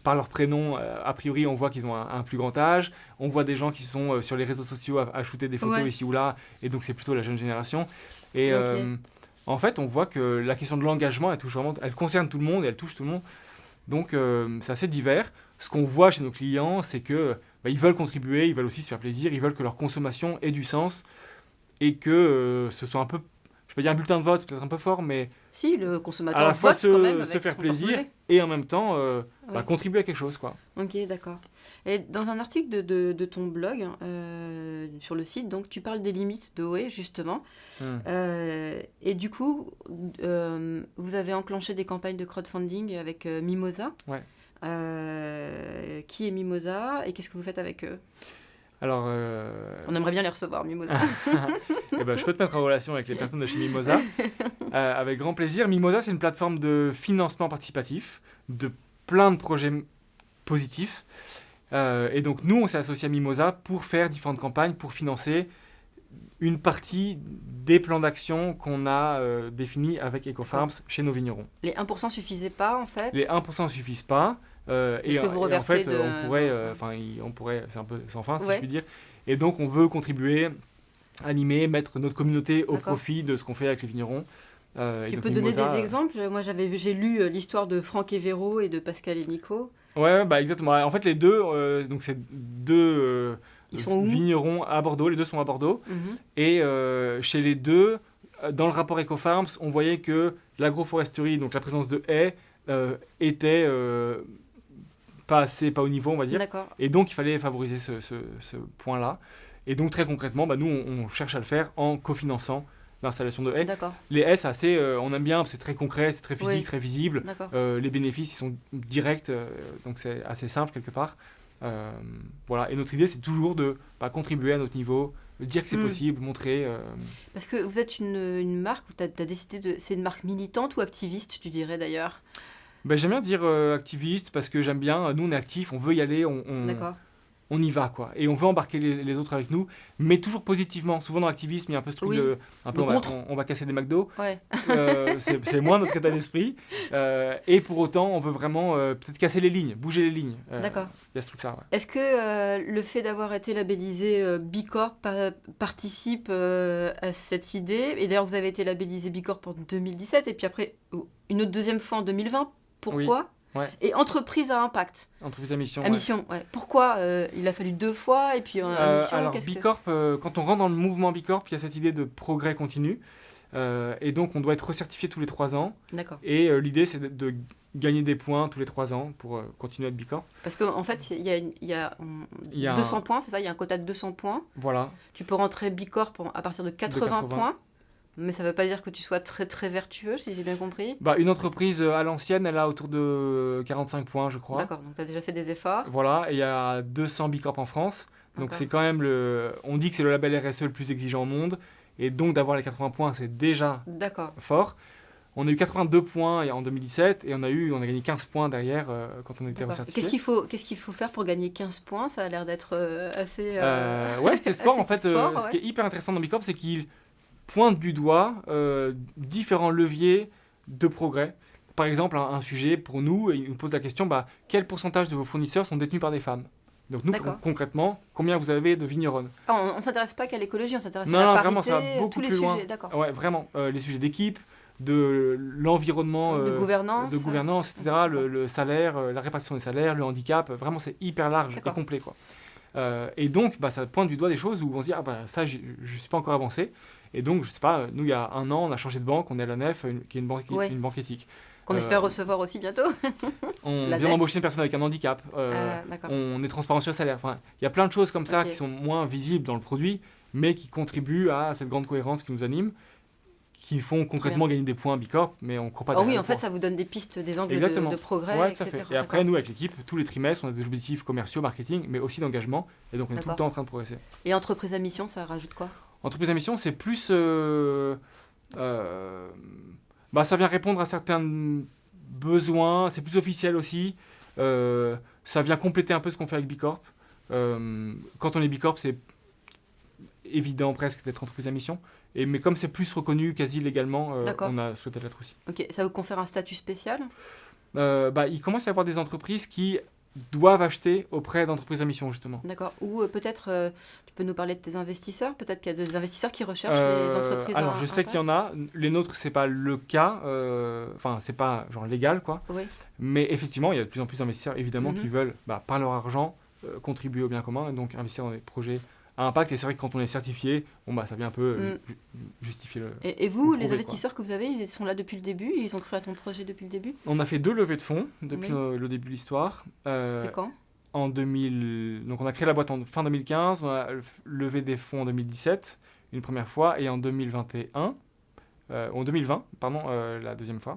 par leur prénom, a priori, on voit qu'ils ont un plus grand âge. On voit des gens qui sont sur les réseaux sociaux à shooter des photos ici ou là. Et donc, c'est plutôt la jeune génération. Et en fait, on voit que la question de l'engagement, elle concerne tout le monde et elle touche tout le monde. Donc, c'est assez divers. Ce qu'on voit chez nos clients, c'est que ils veulent contribuer, ils veulent aussi se faire plaisir, ils veulent que leur consommation ait du sens et que ce soit un peu... Je peux dire un bulletin de vote, c'est peut-être un peu fort, mais... Si, le consommateur à la fois vote quand même avec se faire son plaisir porte-monnaie. et en même temps contribuer à quelque chose, quoi. Ok, d'accord. Et dans un article de ton blog, sur le site, donc, tu parles des limites d'OE, justement. Et du coup, vous avez enclenché des campagnes de crowdfunding avec Mimosa. Ouais. Qui est Mimosa et qu'est-ce que vous faites avec eux? Alors, on aimerait bien les recevoir, Mimosa. Je peux te mettre en relation avec les personnes de chez Mimosa, avec grand plaisir. Mimosa, c'est une plateforme de financement participatif de plein de projets positifs. Et donc, nous, on s'est associé à Mimosa pour faire différentes campagnes, pour financer une partie des plans d'action qu'on a définis avec EcoFarms chez nos vignerons. Les 1% suffisaient pas, en fait? Les 1% ne suffisent pas. Et en fait, on pourrait, c'est un peu sans fin, si je puis dire. Et donc, on veut contribuer, animer, mettre notre communauté au profit de ce qu'on fait avec les vignerons. Tu peux donner des exemples? Moi, j'ai lu l'histoire de Franck et Véro et de Pascal et Nico. Ouais, exactement. En fait, les deux, donc c'est deux vignerons à Bordeaux. Les deux sont à Bordeaux. Et chez les deux, dans le rapport EcoFarms, on voyait que l'agroforesterie, donc la présence de haies, était pas au niveau, on va dire. D'accord. Et donc, il fallait favoriser ce point-là. Et donc, très concrètement, nous, on cherche à le faire en cofinançant l'installation de haies. D'accord. Les haies, c'est assez, on aime bien, c'est très concret, c'est très physique, très visible. Les bénéfices, ils sont directs, donc c'est assez simple quelque part. Voilà. Et notre idée, c'est toujours de contribuer à notre niveau, dire que c'est possible, montrer... Parce que vous êtes une marque, où t'as décidé de... C'est une marque militante ou activiste, tu dirais d'ailleurs? J'aime bien dire activiste parce que j'aime bien, nous on est actifs, on veut y aller, on y va, quoi. Et on veut embarquer les autres avec nous, mais toujours positivement. Souvent dans l'activisme, il y a un peu ce truc de... on va casser des McDo. Ouais. C'est moins notre état d'esprit. Et pour autant, on veut vraiment peut-être casser les lignes, bouger les lignes. D'accord. Il y a ce truc-là. Ouais. Est-ce que le fait d'avoir été labellisé Bicorp participe à cette idée? Et d'ailleurs, vous avez été labellisé Bicorp en 2017, et puis après, une autre deuxième fois en 2020. Pourquoi? Ouais. Et entreprise à impact. Entreprise à mission. Ouais. Pourquoi il a fallu 2 fois et puis à mission? Alors Bicorp, quand on rentre dans le mouvement Bicorp, il y a cette idée de progrès continu. Et donc on doit être recertifié tous les 3 ans. D'accord. Et l'idée c'est de gagner des points tous les 3 ans pour continuer à être Bicorp. Parce qu'en fait, il y a 200 points, c'est ça? Il y a un quota de 200 points. Voilà. Tu peux rentrer Bicorp à partir de 80 points. Mais ça ne veut pas dire que tu sois très très vertueux, si j'ai bien compris. Une entreprise à l'ancienne, elle a autour de 45 points, je crois. D'accord, donc tu as déjà fait des efforts. Voilà, et il y a 200 Bicorp en France. Donc c'est quand même on dit que c'est le label RSE le plus exigeant au monde. Et donc d'avoir les 80 points, c'est déjà fort. On a eu 82 points en 2017 et on a gagné 15 points derrière quand on était recertifié. Qu'est-ce qu'il faut faire pour gagner 15 points? Ça a l'air d'être assez... c'était sport. En fait, sport, ce qui est hyper intéressant dans Bicorp, c'est qu'il pointe du doigt différents leviers de progrès. Par exemple, un sujet pour nous, il nous pose la question, quel pourcentage de vos fournisseurs sont détenus par des femmes? Donc nous, concrètement, combien vous avez de vigneronnes? On ne s'intéresse pas qu'à l'écologie, on s'intéresse à la parité, vraiment, ça va beaucoup tous les plus sujets, loin. d'accord. Ouais, vraiment, les sujets d'équipe, de l'environnement, de gouvernance, etc., le salaire, la répartition des salaires, le handicap, vraiment c'est hyper large et complet, quoi. Et donc, ça pointe du doigt des choses où on se dit, ça, je ne suis pas encore avancé. Et donc, je sais pas, nous, il y a 1 an, on a changé de banque, on est à la Nef, qui est une banque éthique. Qu'on espère recevoir aussi bientôt. On vient d'embaucher une personne avec un handicap. On est transparent sur le salaire. Enfin, il y a plein de choses comme ça qui sont moins visibles dans le produit, mais qui contribuent à cette grande cohérence qui nous anime, qui font concrètement gagner des points Bicorp, mais on ne croit pas oui, en fait, ça vous donne des pistes, des angles de progrès, ouais, etc. Et après, nous, avec l'équipe, tous les trimestres, on a des objectifs commerciaux, marketing, mais aussi d'engagement, et donc on est tout le temps en train de progresser. Et entreprise à mission, ça rajoute quoi ? Entreprise à mission, c'est plus... ça vient répondre à certains besoins, c'est plus officiel aussi, ça vient compléter un peu ce qu'on fait avec Bicorp. Quand on est Bicorp, c'est évident presque d'être entreprise à mission. Mais comme c'est plus reconnu quasi légalement, on a souhaité l'être aussi. Ok, ça vous confère un statut spécial ? Il commence à y avoir des entreprises qui doivent acheter auprès d'entreprises à mission, justement. D'accord. Ou peut-être, tu peux nous parler de tes investisseurs ? Peut-être qu'il y a des investisseurs qui recherchent les entreprises à Alors, je sais qu'il y en a. Les nôtres, c'est pas le cas. Enfin, c'est pas genre légal, quoi. Oui. Mais effectivement, il y a de plus en plus d'investisseurs, évidemment, qui veulent, par leur argent, contribuer au bien commun et donc investir dans des projets à impact. Et c'est vrai que quand on est certifié, ça vient un peu justifier le... Et vous, les investisseurs que vous avez, ils sont là depuis le début ? Ils ont cru à ton projet depuis le début ? On a fait 2 levées de fonds depuis le début de l'histoire. C'était quand ? En 2000... Donc on a créé la boîte en fin 2015, on a levé des fonds en 2017, une première fois, et en 2021... en 2020, pardon, la deuxième fois.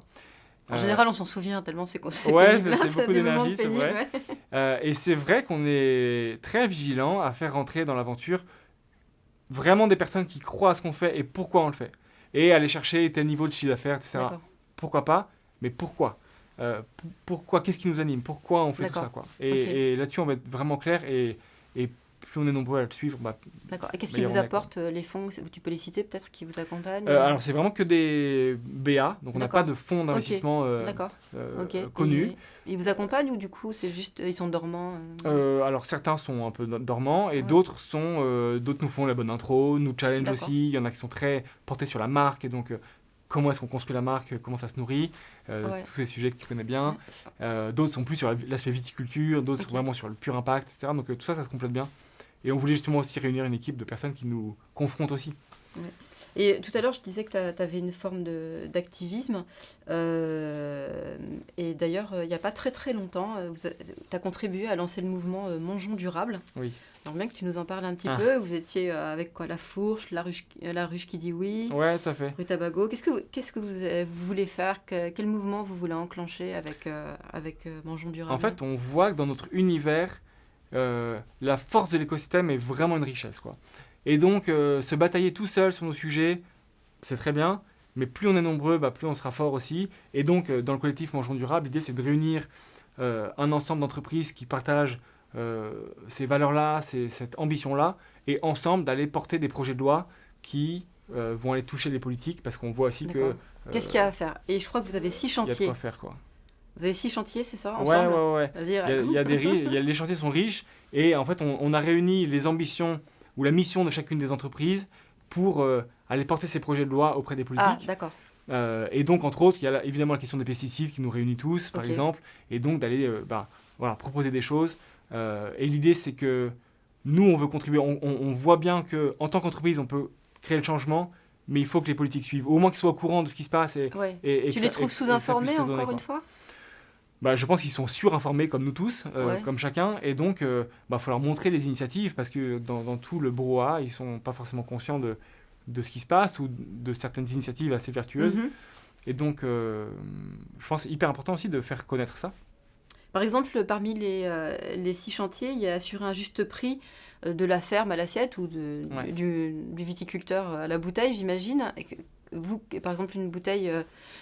En général, on s'en souvient tellement c'est ouais, c'est beaucoup d'énergie, c'est vrai. Ouais. Et c'est vrai qu'on est très vigilant à faire rentrer dans l'aventure vraiment des personnes qui croient à ce qu'on fait et pourquoi on le fait. Et aller chercher tel niveau de chiffre d'affaires, etc. D'accord. Pourquoi pas, mais pourquoi pourquoi, qu'est-ce qui nous anime, pourquoi on fait tout ça, quoi. Et là-dessus, on va être vraiment clair et plus on est nombreux à le suivre, D'accord. Et qu'est-ce qui vous apporte les fonds ? Tu peux les citer peut-être, qui vous accompagnent Alors, c'est vraiment que des BA, donc on n'a pas de fonds d'investissement connus. Ils vous accompagnent ou du coup, c'est juste, ils sont dormants Alors, certains sont un peu dormants et d'autres nous font la bonne intro, nous challenge aussi. Il y en a qui sont très portés sur la marque et donc... comment est-ce qu'on construit la marque, comment ça se nourrit, tous ces sujets que tu connais bien. D'autres sont plus sur l'aspect viticulture, d'autres sont vraiment sur le pur impact, etc. Donc tout ça, ça se complète bien. Et on voulait justement aussi réunir une équipe de personnes qui nous confrontent aussi. Ouais. Et tout à l'heure, je disais que tu avais une forme d'activisme. Et d'ailleurs, il n'y a pas très très longtemps, tu as contribué à lancer le mouvement Mangeons Durable. Oui. Alors bien que tu nous en parles un petit peu, vous étiez avec quoi, La Fourche, la ruche qui dit oui, ouais, tout à fait. Rue Tabago. Qu'est-ce que vous voulez faire, quel mouvement vous voulez enclencher avec Mangeons Durable ? En fait, on voit que dans notre univers, la force de l'écosystème est vraiment une richesse, quoi. Et donc, se batailler tout seul sur nos sujets, c'est très bien, mais plus on est nombreux, plus on sera fort aussi. Et donc, dans le collectif Mangeons Durable, l'idée, c'est de réunir un ensemble d'entreprises qui partagent ces valeurs-là, cette ambition-là, et ensemble d'aller porter des projets de loi qui vont aller toucher les politiques, parce qu'on voit aussi que... Qu'est-ce qu'il y a à faire ? Et je crois que vous avez 6 chantiers. Il y a de quoi faire, quoi. Vous avez 6 chantiers, c'est ça, ensemble ? Ouais. Les chantiers sont riches, et en fait, on a réuni les ambitions ou la mission de chacune des entreprises pour aller porter ces projets de loi auprès des politiques. Ah, d'accord. Et donc, entre autres, il y a évidemment la question des pesticides qui nous réunit tous, par exemple, et donc d'aller proposer des choses. Et l'idée, c'est que nous, on veut contribuer. On voit bien qu'en tant qu'entreprise, on peut créer le changement, mais il faut que les politiques suivent. Au moins qu'ils soient au courant de ce qui se passe. Et tu les trouves sous-informés, encore une fois ? Je pense qu'ils sont surinformés comme nous tous, comme chacun, et donc faut leur montrer les initiatives, parce que dans tout le brouhaha, ils ne sont pas forcément conscients de ce qui se passe ou de certaines initiatives assez vertueuses. Et donc, je pense que c'est hyper important aussi de faire connaître ça. Par exemple, parmi les 6 chantiers, il y a assurer un juste prix de la ferme à l'assiette ou du viticulteur à la bouteille, j'imagine. Vous, par exemple, une bouteille,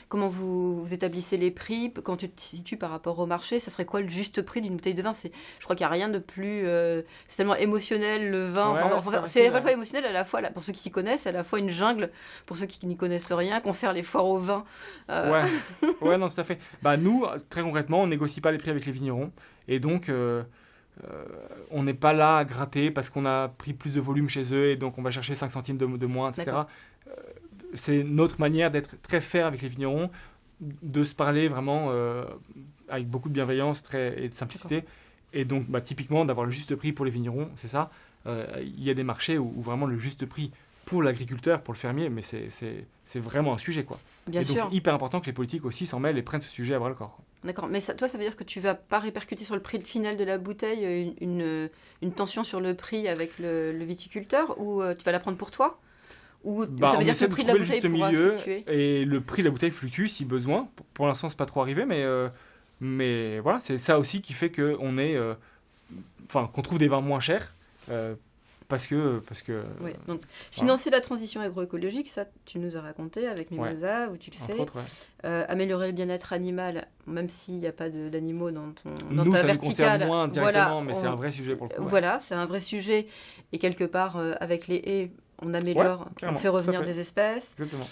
comment vous établissez les prix quand tu te situes par rapport au marché ? Ça serait quoi le juste prix d'une bouteille de vin ? Je crois qu'il n'y a rien de plus... c'est tellement émotionnel, le vin. C'est à la fois émotionnel, à la fois, pour ceux qui s'y connaissent, à la fois une jungle, pour ceux qui n'y connaissent rien, qu'on fait les foires au vin. Ouais, non, tout à fait. Nous, très concrètement, on ne négocie pas les prix avec les vignerons. Et donc... on n'est pas là à gratter parce qu'on a pris plus de volume chez eux et donc on va chercher 5 centimes de moins, etc. C'est notre manière d'être très fair avec les vignerons, de se parler vraiment avec beaucoup de bienveillance et de simplicité. Et donc, typiquement, d'avoir le juste prix pour les vignerons, c'est ça. Il y a des marchés où vraiment le juste prix pour l'agriculteur, pour le fermier, mais c'est vraiment un sujet, quoi. Bien sûr. Donc, c'est hyper important que les politiques aussi s'en mêlent et prennent ce sujet à bras le corps, quoi. D'accord, mais toi, ça veut dire que tu ne vas pas répercuter sur le prix final de la bouteille une tension sur le prix avec le viticulteur, ou tu vas la prendre pour toi ? Ou Bah, ça veut on dire que essaie le de prix de la trouver le bouteille juste pourra milieu fluctuer. et le prix de la bouteille fluctue si besoin. Pour l'instant, c'est pas trop arrivé, mais voilà, c'est ça aussi qui fait qu'on est, qu'on trouve des vins moins chers euh, parce que Ouais, donc, voilà, financer la transition agroécologique, ça, tu nous as raconté avec ouais, Mimosa, où tu le entre fais. autres. Ouais. Améliorer le bien-être animal, même s'il n'y a pas d'animaux dans Nous, ta ça nous concerne verticale. moins Voilà, directement, mais c'est un vrai sujet pour le coup. Ouais, voilà, c'est un vrai sujet. Et quelque part, avec les haies, on ouais, améliore, on carrément, fait tout à revenir fait, des espèces. exactement.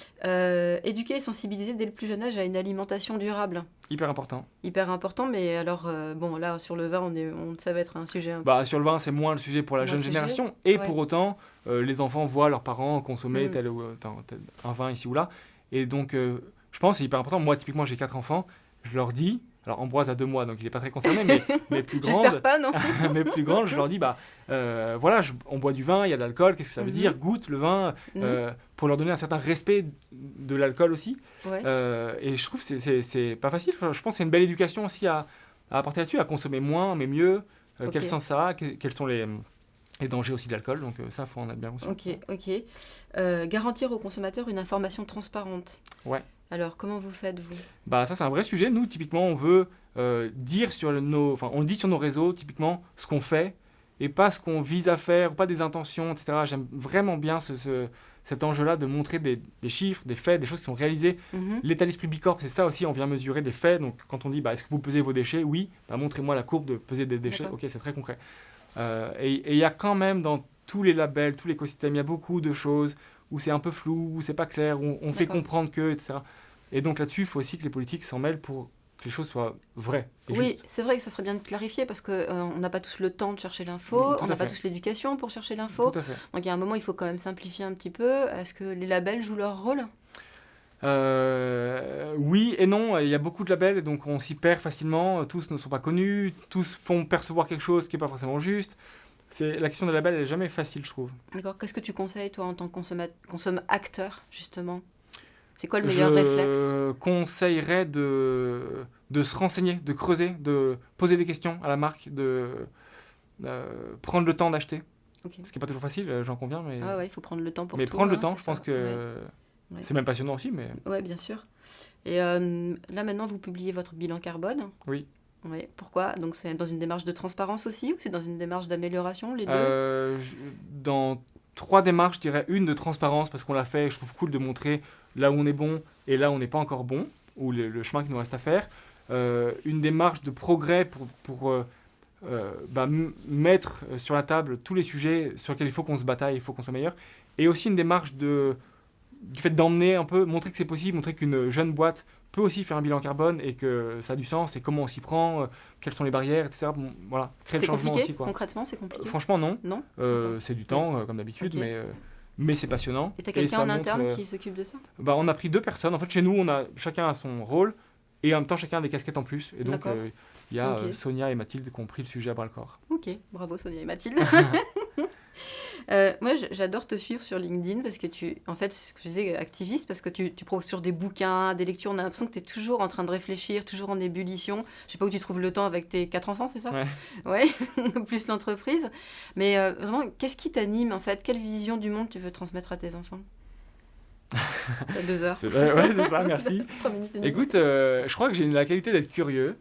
Éduquer et sensibiliser dès le plus jeune âge à une alimentation durable. Hyper important. Hyper important, mais alors, bon, là, sur le vin, ça va être un sujet un peu Bah, sur le vin, c'est moins le sujet pour la moins jeune le sujet. génération. Et Ouais. pour autant, les enfants voient leurs parents consommer Mm. tel un vin ici ou là. Et donc, je pense que c'est hyper important. Moi, typiquement, j'ai 4 enfants. Je leur dis, alors Ambroise a 2 mois, donc il n'est pas très concerné, mais plus J'espère grande, pas, non. mais plus grande, je leur dis, voilà, on boit du vin, il y a de l'alcool, qu'est-ce que ça veut Mhm. dire? Goûte le vin, pour leur donner un certain respect de l'alcool aussi. Ouais. Et je trouve que c'est pas facile. Enfin, je pense que c'est une belle éducation aussi à apporter là-dessus, à consommer moins, mais mieux. Ok. Quel sens ça a, quels sont les dangers aussi de l'alcool. Donc ça, faut en être bien conscient. Ok. Garantir aux consommateurs une information transparente. Ouais. Alors, comment vous faites, vous? Bah ça, c'est un vrai sujet. Nous, typiquement, on veut dire on le dit sur nos réseaux, typiquement, ce qu'on fait et pas ce qu'on vise à faire, ou pas des intentions, etc. J'aime vraiment bien cet enjeu-là de montrer des chiffres, des faits, des choses qui sont réalisées. Mhm. L'état d'esprit Bicorp, c'est ça aussi, on vient mesurer des faits. Donc quand on dit, est-ce que vous pesez vos déchets? Oui, montrez-moi la courbe de peser des déchets. D'accord. Ok, c'est très concret. Et il y a quand même dans tous les labels, tout l'écosystème, il y a beaucoup de choses où c'est un peu flou, où c'est pas clair, où on fait D'accord. comprendre que, etc. Et donc là-dessus, il faut aussi que les politiques s'en mêlent pour que les choses soient vraies et Oui, justes. c'est vrai que ça serait bien de clarifier parce que on n'a pas tous le temps de chercher l'info, Tout on à n'a pas fait. tous l'éducation pour chercher l'info. Tout à fait. Donc il y a un moment, il faut quand même simplifier un petit peu. Est-ce que les labels jouent leur rôle? Oui et non, il y a beaucoup de labels, et donc on s'y perd facilement, tous ne sont pas connus, tous font percevoir quelque chose qui n'est pas forcément juste. La question des labels, elle n'est jamais facile, je trouve. D'accord. Qu'est-ce que tu conseilles, toi, en tant que acteur, justement? C'est quoi le meilleur réflexe? Je conseillerais de se renseigner, de creuser, de poser des questions à la marque, de prendre le temps d'acheter. Ok. Ce qui n'est pas toujours facile, j'en conviens, mais, Ah ouais, il faut prendre le temps pour mais tout. prendre le hein, temps, c'est je pense ça. que Ouais. c'est même passionnant aussi. Mais Ouais, bien sûr. Et là, maintenant, vous publiez votre bilan carbone. oui. Oui. Pourquoi? Donc, c'est dans une démarche de transparence aussi ou c'est dans une démarche d'amélioration, les deux? Dans 3 démarches, je dirais une de transparence, parce qu'on l'a fait, et je trouve cool de montrer là où on est bon et là où on n'est pas encore bon, ou le chemin qu'il nous reste à faire. Une démarche de progrès pour mettre sur la table tous les sujets sur lesquels il faut qu'on se bataille, il faut qu'on soit meilleur. Et aussi une démarche du fait d'emmener un peu, montrer que c'est possible, montrer qu'une jeune boîte peut aussi faire un bilan carbone et que ça a du sens, et comment on s'y prend, quelles sont les barrières, etc. Bon, voilà, créer le C'est changement compliqué? aussi, quoi. Concrètement, c'est compliqué? Franchement, non. Non? C'est du temps, comme d'habitude, Ok. mais c'est passionnant. Et t'as Et quelqu'un ça en montre, interne qui s'occupe de ça? on a pris 2 personnes. En fait, chez nous, chacun a son rôle, et en même temps, chacun a des casquettes en plus. Et donc, D'accord. il y a Ok. Sonia et Mathilde qui ont pris le sujet à bras-le-corps. Ok, bravo Sonia et Mathilde. Moi, j'adore te suivre sur LinkedIn parce que en fait, ce que je disais, activiste, parce que tu sur des bouquins, des lectures, on a l'impression que tu es toujours en train de réfléchir, toujours en ébullition. Je sais pas où tu trouves le temps avec tes 4 enfants, c'est ça? Ouais. Ouais, plus l'entreprise. Mais vraiment, qu'est-ce qui t'anime en fait? Quelle vision du monde tu veux transmettre à tes enfants? T'as 2 heures. C'est ça, merci. 3 minutes et demie. Écoute, je crois que j'ai la qualité d'être curieux.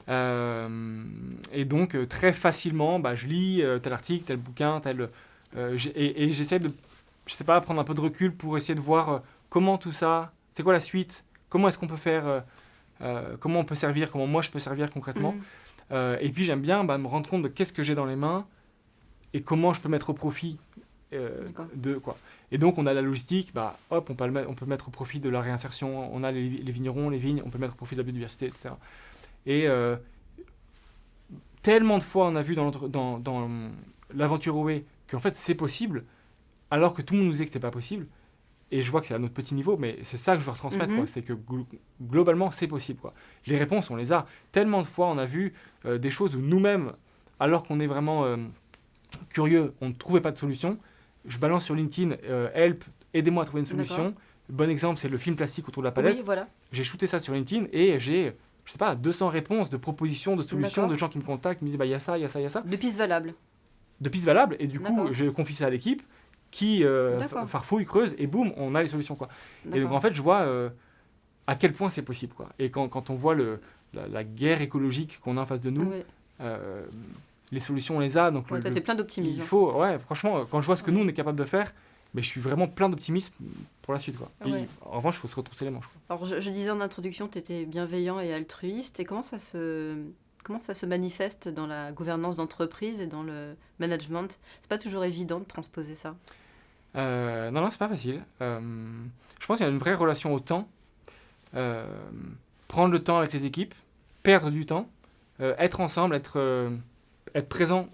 Et donc, très facilement, je lis tel article, tel bouquin, et j'essaie de, je sais pas, prendre un peu de recul pour essayer de voir comment tout ça, c'est quoi la suite, comment est-ce qu'on peut faire, comment on peut servir, comment moi je peux servir concrètement. Mhm. Et puis j'aime bien me rendre compte de qu'est-ce que j'ai dans les mains et comment je peux mettre au profit D'accord. de quoi. Et donc on a la logistique, hop, on peut mettre au profit de la réinsertion, on a les vignerons, les vignes, on peut mettre au profit de la biodiversité, etc. Et tellement de fois on a vu dans l'aventure OE qu'en fait c'est possible, alors que tout le monde nous disait que c'était pas possible. Et je vois que c'est à notre petit niveau, mais c'est ça que je veux retransmettre, quoi. C'est que globalement c'est possible, quoi. Les réponses on les a. Tellement de fois on a vu des choses où nous-mêmes, alors qu'on est vraiment curieux, on ne trouvait pas de solution. Je balance sur LinkedIn, help, aidez-moi à trouver une solution. D'accord. Bon exemple, c'est le film plastique autour de la palette. Oui, voilà. J'ai shooté ça sur LinkedIn et j'ai, je sais pas, 200 réponses de propositions, de solutions, D'accord. de gens qui me contactent, qui me disent, il y a ça, il y a ça, il y a ça. De pistes valables. De pistes valables. Et du coup, D'accord. je confie ça à l'équipe qui D'accord. farfouille, creuse, et boum, on a les solutions, quoi. Et donc, D'accord. en fait, je vois à quel point c'est possible, quoi. Et quand on voit la guerre écologique qu'on a en face de nous, Oui. euh, les solutions, on les a. Donc, Ouais, toi, t'es plein d'optimisme. il faut, ouais, franchement, quand je vois ce que Ouais. nous, on est capable de faire, mais je suis vraiment plein d'optimisme pour la suite, quoi. Et Ouais. en revanche, il faut se retrousser les manches, quoi. Alors, je disais en introduction, tu étais bienveillant et altruiste. Et comment ça se manifeste dans la gouvernance d'entreprise et dans le management? C'est pas toujours évident de transposer ça. Non, c'est pas facile. Je pense qu'il y a une vraie relation au temps. Euh, Prendre le temps avec les équipes, perdre du temps, être ensemble, être présent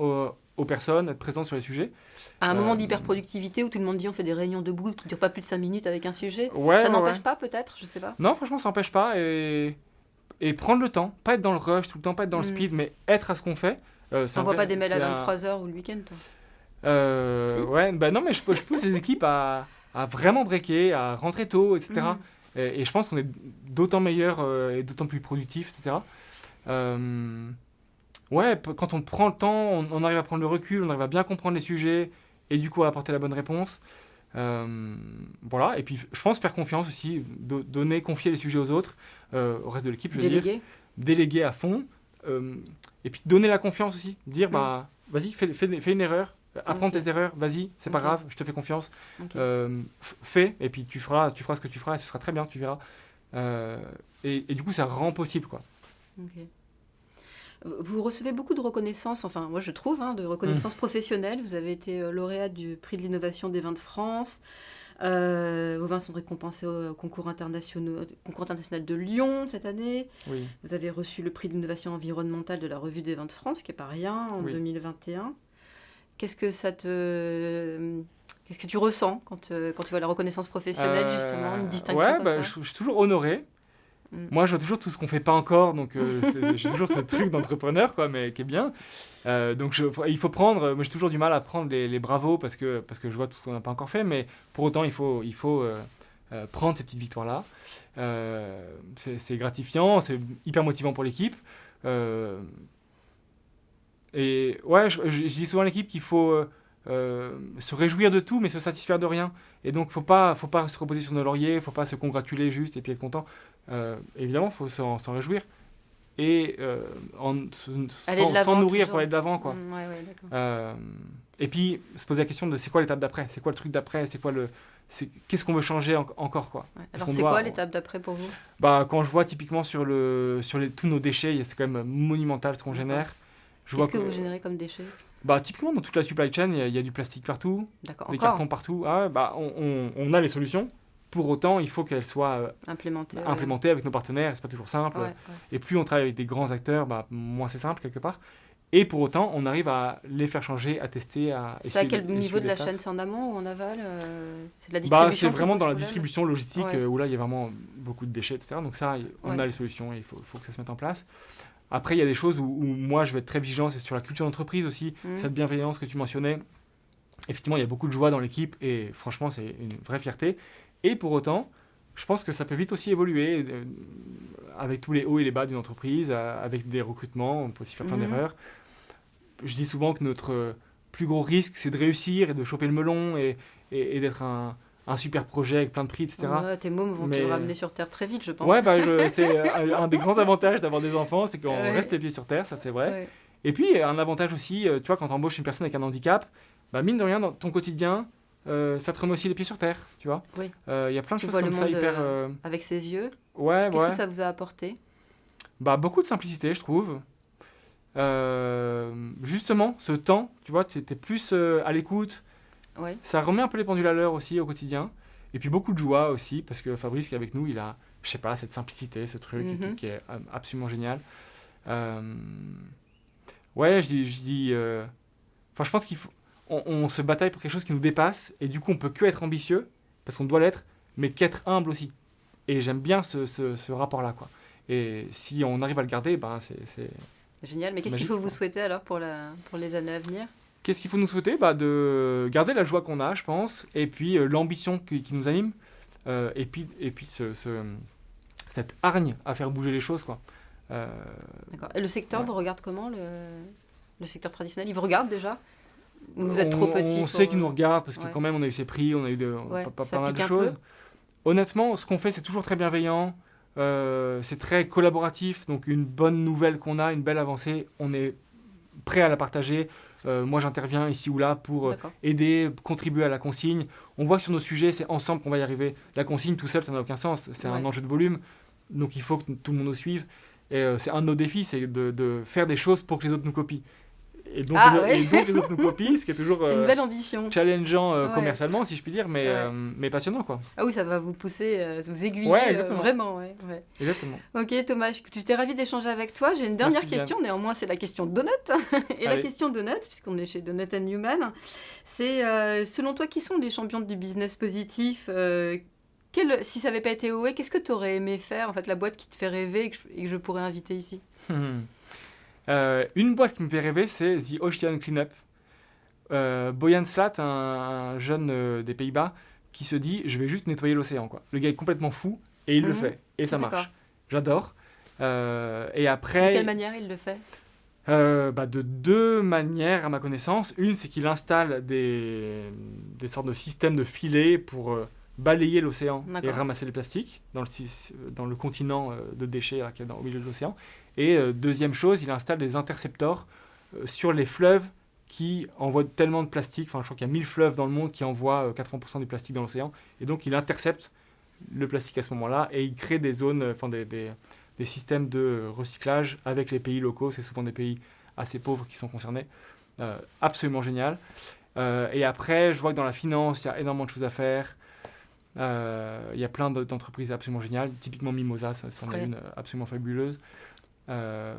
aux personnes, être présent sur les sujets. À un moment Euh, d'hyperproductivité où tout le monde dit on fait des réunions debout qui durent pas plus de 5 minutes avec un sujet, Ouais, ça ouais, n'empêche ouais. pas peut-être, je sais pas. Non, franchement, ça n'empêche pas. Et prendre le temps, pas être dans le rush tout le temps, pas être dans le speed, mais être à ce qu'on fait. C'est un T'envoies vrai- pas des mails à c'est un- 23h ou le week-end, toi. Si. Ouais, bah non, mais je pousse les équipes à vraiment breaker, à rentrer tôt, etc. Mhm. Et je pense qu'on est d'autant meilleur et d'autant plus productif, etc. Ouais, quand on prend le temps, on arrive à prendre le recul, on arrive à bien comprendre les sujets et du coup à apporter la bonne réponse. Voilà, et puis je pense faire confiance aussi, donner, confier les sujets aux autres, au reste de l'équipe, je veux dire, Délégué. déléguer à fond, et puis donner la confiance aussi, dire Oui. bah vas-y, fais une erreur, apprends Ok. tes erreurs, vas-y, c'est pas Ok. grave, je te fais confiance, Ok. fais, et puis tu feras ce que tu feras, et ce sera très bien, tu verras. Et du coup, ça rend possible, quoi. Ok. Vous recevez beaucoup de reconnaissance, enfin moi je trouve, hein, de reconnaissance professionnelle. Vous avez été lauréat du prix de l'innovation des vins de France. Vos vins sont récompensés au concours international de Lyon cette année. Oui. Vous avez reçu le prix de l'innovation environnementale de la Revue des vins de France, qui est pas rien, en Oui. 2021. Qu'est-ce que tu ressens quand tu vois la reconnaissance professionnelle, justement, une distinction Ouais, comme bah, ça? je suis toujours honoré. Mm. Moi, je vois toujours tout ce qu'on fait pas encore, donc j'ai toujours ce truc d'entrepreneur, quoi, mais qui est bien. Donc, il faut prendre. Moi, j'ai toujours du mal à prendre les bravos parce que je vois tout ce qu'on n'a pas encore fait, mais pour autant, il faut prendre ces petites victoires-là. C'est gratifiant, c'est hyper motivant pour l'équipe. Et ouais, je dis souvent à l'équipe qu'il faut se réjouir de tout, mais se satisfaire de rien. Et donc, faut pas se reposer sur nos lauriers, faut pas se congratuler juste et puis être content. Évidemment, faut s'en réjouir et Aller de l'avant, s'en nourrir toujours. pour aller de l'avant, quoi. Ouais, d'accord. Et puis se poser la question de c'est quoi l'étape d'après, c'est quoi le truc d'après, qu'est-ce qu'on veut changer encore, quoi. Ouais. Parce Alors, qu'on c'est doit- quoi l'étape d'après pour vous? Bah, quand je vois typiquement sur tous nos déchets, c'est quand même monumental ce qu'on génère. Je vois Qu'est-ce que vous générez comme déchets? bah, typiquement dans toute la supply chain, il y a du plastique partout, D'accord, des encore cartons partout. Ah, bah, on a les solutions. Pour autant, il faut qu'elles soient implémenté. implémentées avec nos partenaires. C'est pas toujours simple. Ouais. Et plus on travaille avec des grands acteurs, bah, moins c'est simple quelque part. Et pour autant, on arrive à les faire changer, à tester, à C'est à essuyer- quel niveau essuyer de la l'étape. chaîne? C'est en amont ou en aval? C'est de la Bah, distribution c'est qui vraiment pose dans la problème? distribution logistique Ouais. où là, il y a vraiment beaucoup de déchets, etc. Donc ça, on Ouais. a les solutions et il faut que ça se mette en place. Après, il y a des choses où moi, je vais être très vigilant, c'est sur la culture d'entreprise aussi, Mhm. cette bienveillance que tu mentionnais. Effectivement, il y a beaucoup de joie dans l'équipe et franchement, c'est une vraie fierté. Et pour autant, je pense que ça peut vite aussi évoluer avec tous les hauts et les bas d'une entreprise, avec des recrutements, on peut aussi faire plein Mhm. d'erreurs. Je dis souvent que notre plus gros risque, c'est de réussir et de choper le melon et d'être un super projet avec plein de prix, etc. Ouais, tes mômes vont te Mais- ramener sur Terre très vite, je pense. Ouais, bah, c'est un des grands avantages d'avoir des enfants, c'est qu'on Ouais. reste les pieds sur terre, ça c'est vrai. Ouais. Et puis, un avantage aussi, tu vois, quand tu embauches une personne avec un handicap, bah, mine de rien, dans ton quotidien, ça te remet aussi les pieds sur terre, tu vois. Oui. Il y a plein de Tu choses vois comme le ça, monde hyper... avec ses yeux. Ouais, Qu'est-ce ouais. que ça vous a apporté? Bah, beaucoup de simplicité, je trouve. Justement, ce temps, tu vois, tu es plus à l'écoute. Ouais. Ça remet un peu les pendules à l'heure aussi au quotidien. Et puis beaucoup de joie aussi, parce que Fabrice qui est avec nous, il a, je sais pas, cette simplicité, ce truc Mhm. qui est absolument génial. Ouais, je dis enfin, je pense on se bataille pour quelque chose qui nous dépasse, et du coup, on peut que être ambitieux, parce qu'on doit l'être, mais qu'être humble aussi. Et j'aime bien ce rapport-là, quoi. Et si on arrive à le garder, ben c'est... Génial. Mais C'est qu'est-ce qu'il magique, faut vous quoi. souhaiter alors pour les années à venir? Qu'est-ce qu'il faut nous souhaiter? Bah, de garder la joie qu'on a, je pense, et puis l'ambition qui nous anime, et puis cette hargne à faire bouger les choses, quoi. D'accord. Et le secteur Ouais. vous regarde comment, le secteur traditionnel? Il vous regarde déjà? Vous êtes trop petit. On sait qu'ils nous regardent parce que ouais. quand même on a eu ces prix, on a eu pas mal de pique un choses. peu. Honnêtement, ce qu'on fait, c'est toujours très bienveillant. C'est très collaboratif. Donc une bonne nouvelle qu'on a, une belle avancée, on est prêt à la partager. Moi, j'interviens ici ou là pour D'accord. aider, contribuer à la consigne. On voit que sur nos sujets, c'est ensemble qu'on va y arriver. La consigne, tout seul, ça n'a aucun sens. C'est un Ouais. enjeu de volume. Donc il faut que tout le monde nous suive. Et c'est un de nos défis, c'est de faire des choses pour que les autres nous copient. Et donc, ouais. et donc les autres nous copient, ce qui est toujours C'est une belle ambition. challengeant Ouais. commercialement, si je puis dire, mais passionnant, quoi. Ah oui, ça va vous pousser, vous aiguiller Ouais, exactement. vraiment. Ouais. Exactement. Ok Thomas, j'étais ravie d'échanger avec toi. J'ai une dernière Merci, question, néanmoins c'est la question Donut. Et la Allez. question Donut, puisqu'on est chez Donut & Human, c'est selon toi qui sont les champions du business positif si ça n'avait pas été OE, qu'est-ce que tu aurais aimé faire, en fait, la boîte qui te fait rêver et que je pourrais inviter ici? Une boîte qui me fait rêver, c'est The Ocean Cleanup. Boyan Slat, un jeune des Pays-Bas, qui se dit je vais juste nettoyer l'océan, quoi. Le gars est complètement fou et il le fait et ça D'accord. marche. J'adore. Et après, De quelle manière il le fait? de deux manières à ma connaissance. Une, c'est qu'il installe des sortes de systèmes de filets pour balayer l'océan et D'accord. ramasser les plastiques dans le continent de déchets là, qu'il y a au milieu de l'océan. Et deuxième chose, il installe des interceptors sur les fleuves qui envoient tellement de plastique. Enfin, je crois qu'il y a 1000 fleuves dans le monde qui envoient 80% du plastique dans l'océan. Et donc, il intercepte le plastique à ce moment-là et il crée des zones, des systèmes de recyclage avec les pays locaux. C'est souvent des pays assez pauvres qui sont concernés. Absolument génial. Et après, je vois que dans la finance, il y a énormément de choses à faire. Il y a plein d'entreprises absolument géniales. Typiquement Mimosa, ça c'en est une absolument fabuleuse. Je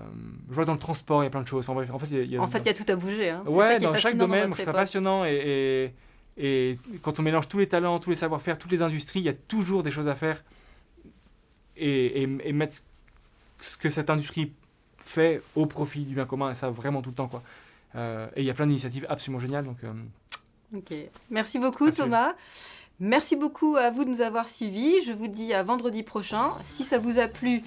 vois que dans le transport, il y a plein de choses. Enfin, bref, en fait, il y a tout à bouger. Hein. Ouais, c'est ça qui est dans chaque fascinant domaine, dans je votre trouve ça époque. passionnant. Et quand on mélange tous les talents, tous les savoir-faire, toutes les industries, il y a toujours des choses à faire. Et mettre ce que cette industrie fait au profit du bien commun, et ça vraiment tout le temps, quoi. Et il y a plein d'initiatives absolument géniales. Donc, Ok. Merci beaucoup Thomas. Merci beaucoup à vous de nous avoir suivis. Je vous dis à vendredi prochain. Si ça vous a plu,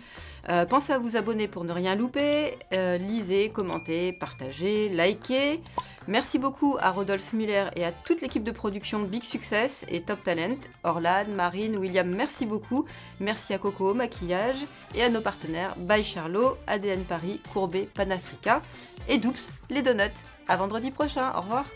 pensez à vous abonner pour ne rien louper. Lisez, commentez, partagez, likez. Merci beaucoup à Rodolphe Muller et à toute l'équipe de production de Big Success et Top Talent. Orlan, Marine, William, merci beaucoup. Merci à Coco au maquillage et à nos partenaires By Charlot, ADN Paris, Courbet, Panafrica et Doups, les donuts. À vendredi prochain. Au revoir.